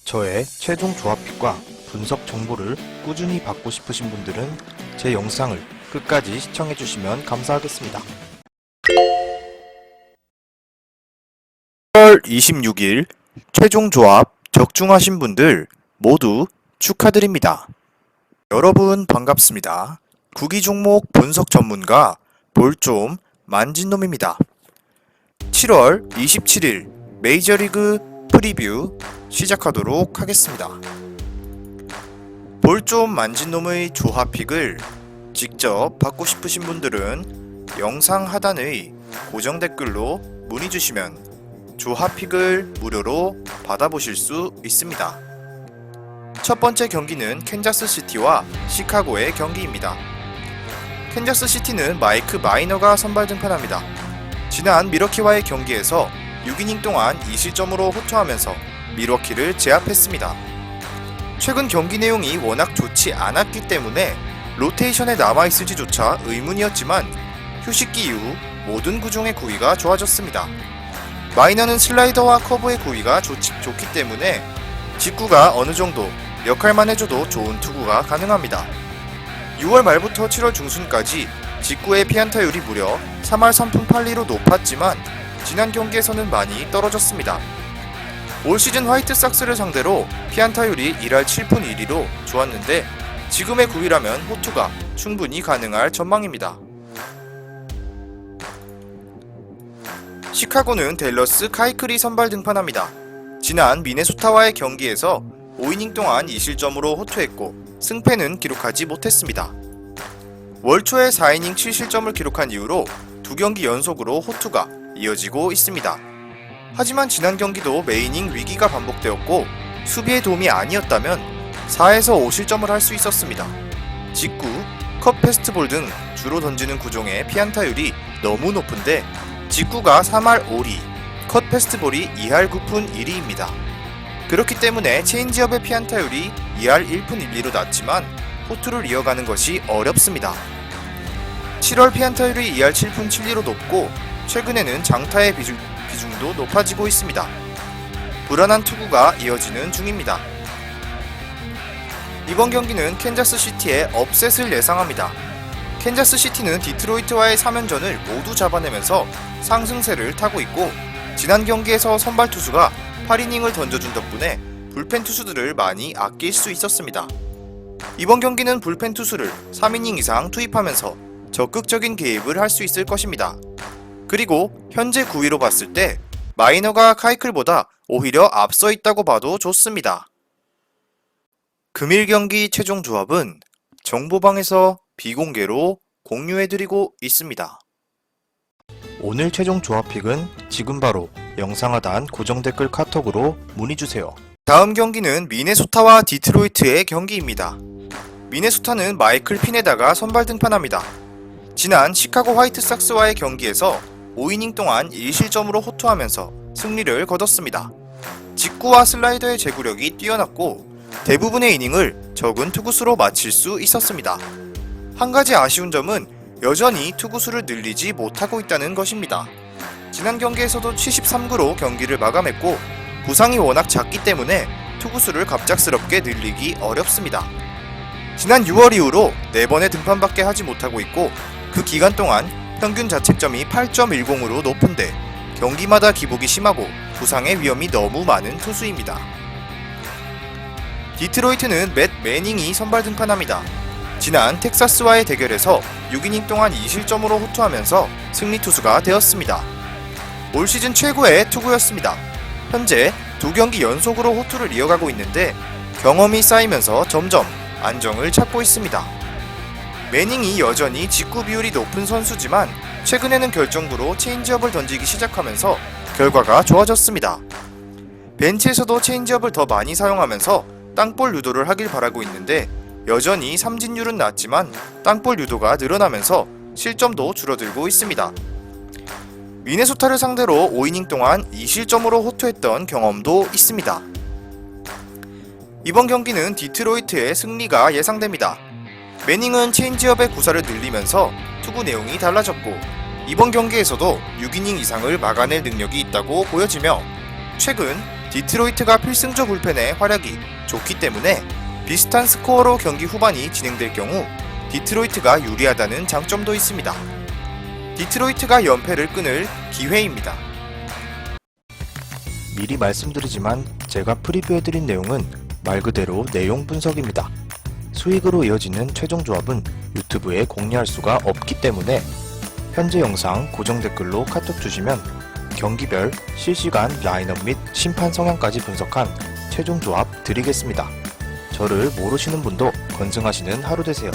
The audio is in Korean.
저의 최종 조합픽과 분석 정보를 꾸준히 받고 싶으신 분들은 제 영상을 끝까지 시청해주시면 감사하겠습니다. 10월 26일 최종 조합 적중하신 분들 모두 축하드립니다. 여러분 반갑습니다. 구기 종목 분석 전문가 볼좀 만진놈입니다. 7월 27일 메이저리그 프리뷰 시작하도록 하겠습니다. 볼좀 만진놈의 조합픽을 직접 받고 싶으신 분들은 영상 하단의 고정 댓글로 문의 주시면 조합픽을 무료로 받아보실 수 있습니다. 첫 번째 경기는 캔자스시티와 시카고의 경기입니다. 캔자스시티는 마이크 마이너가 선발 등판합니다. 지난 밀워키와의 경기에서 6이닝 동안 2실점으로 호투하면서 밀워키를 제압했습니다. 최근 경기 내용이 워낙 좋지 않았기 때문에 로테이션에 남아있을지조차 의문이었지만 휴식기 이후 모든 구종의 구위가 좋아졌습니다. 마이너는 슬라이더와 커브의 구위가 좋기 때문에 직구가 어느정도 역할만 해줘도 좋은 투구가 가능합니다. 6월 말부터 7월 중순까지 직구의 피안타율이 무려 3할 3푼 8리로 높았지만 지난 경기에서는 많이 떨어졌습니다. 올 시즌 화이트삭스를 상대로 피안타율이 1할 7푼 1리로 좋았는데 지금의 구위라면 호투가 충분히 가능할 전망입니다. 시카고는 댈러스 카이클이 선발 등판합니다. 지난 미네소타와의 경기에서 5이닝 동안 2실점으로 호투했고 승패는 기록하지 못했습니다. 월 초에 4이닝 7실점을 기록한 이후로 2경기 연속으로 호투가 이어지고 있습니다. 하지만 지난 경기도 매이닝 위기가 반복되었고 수비의 도움이 아니었다면 4에서 5실점을 할 수 있었습니다. 직구, 컷 패스트볼 등 주로 던지는 구종의 피안타율이 너무 높은데 직구가 3할 5리, 컷 패스트볼이 2할 9푼 1리입니다. 그렇기 때문에 체인지업의 피안타율이 2할 1푼 1리로 낮지만 호투를 이어가는 것이 어렵습니다. 7월 피안타율이 2할 7푼 7리로 높고 최근에는 장타의 비중도 높아지고 있습니다. 불안한 투구가 이어지는 중입니다. 이번 경기는 캔자스시티의 업셋을 예상합니다. 캔자스시티는 디트로이트와의 3연전을 모두 잡아내면서 상승세를 타고 있고 지난 경기에서 선발 투수가 8이닝을 던져준 덕분에 불펜 투수들을 많이 아낄 수 있었습니다. 이번 경기는 불펜 투수를 3이닝 이상 투입하면서 적극적인 개입을 할 수 있을 것입니다. 그리고 현재 9위로 봤을 때 마이너가 카이클보다 오히려 앞서 있다고 봐도 좋습니다. 금일 경기 최종 조합은 정보방에서 비공개로 공유해드리고 있습니다. 오늘 최종 조합픽은 지금 바로 영상 하단 고정 댓글 카톡으로 문의주세요. 다음 경기는 미네소타와 디트로이트의 경기입니다. 미네소타는 마이클 피네다가 선발 등판합니다. 지난 시카고 화이트삭스와의 경기에서 5이닝 동안 1실점으로 호투하면서 승리를 거뒀습니다. 직구와 슬라이더의 제구력이 뛰어났고 대부분의 이닝을 적은 투구수로 마칠 수 있었습니다. 한 가지 아쉬운 점은 여전히 투구수를 늘리지 못하고 있다는 것입니다. 지난 경기에서도 73구로 경기를 마감했고 부상이 워낙 작기 때문에 투구수를 갑작스럽게 늘리기 어렵습니다. 지난 6월 이후로 4번의 등판밖에 하지 못하고 있고 그 기간 동안 평균 자책점이 8.10으로 높은데 경기마다 기복이 심하고 부상의 위험이 너무 많은 투수입니다. 디트로이트는 맷 매닝이 선발 등판합니다. 지난 텍사스와의 대결에서 6이닝 동안 2실점으로 호투하면서 승리 투수가 되었습니다. 올 시즌 최고의 투구였습니다. 현재 2경기 연속으로 호투를 이어가고 있는데 경험이 쌓이면서 점점 안정을 찾고 있습니다. 매닝이 여전히 직구 비율이 높은 선수지만 최근에는 결정구로 체인지업을 던지기 시작하면서 결과가 좋아졌습니다. 벤치에서도 체인지업을 더 많이 사용하면서 땅볼 유도를 하길 바라고 있는데 여전히 삼진율은 낮지만 땅볼 유도가 늘어나면서 실점도 줄어들고 있습니다. 미네소타를 상대로 5이닝 동안 2실점으로 호투했던 경험도 있습니다. 이번 경기는 디트로이트의 승리가 예상됩니다. 매닝은 체인지업의 구사를 늘리면서 투구 내용이 달라졌고 이번 경기에서도 6이닝 이상을 막아낼 능력이 있다고 보여지며 최근 디트로이트가 필승조 불펜의 활약이 좋기 때문에 비슷한 스코어로 경기 후반이 진행될 경우 디트로이트가 유리하다는 장점도 있습니다. 디트로이트가 연패를 끊을 기회입니다. 미리 말씀드리지만 제가 프리뷰해드린 내용은 말 그대로 내용 분석입니다. 수익으로 이어지는 최종 조합은 유튜브에 공개할 수가 없기 때문에 현재 영상 고정 댓글로 카톡 주시면 경기별 실시간 라인업 및 심판 성향까지 분석한 최종 조합 드리겠습니다. 저를 모르시는 분도 건승하시는 하루 되세요.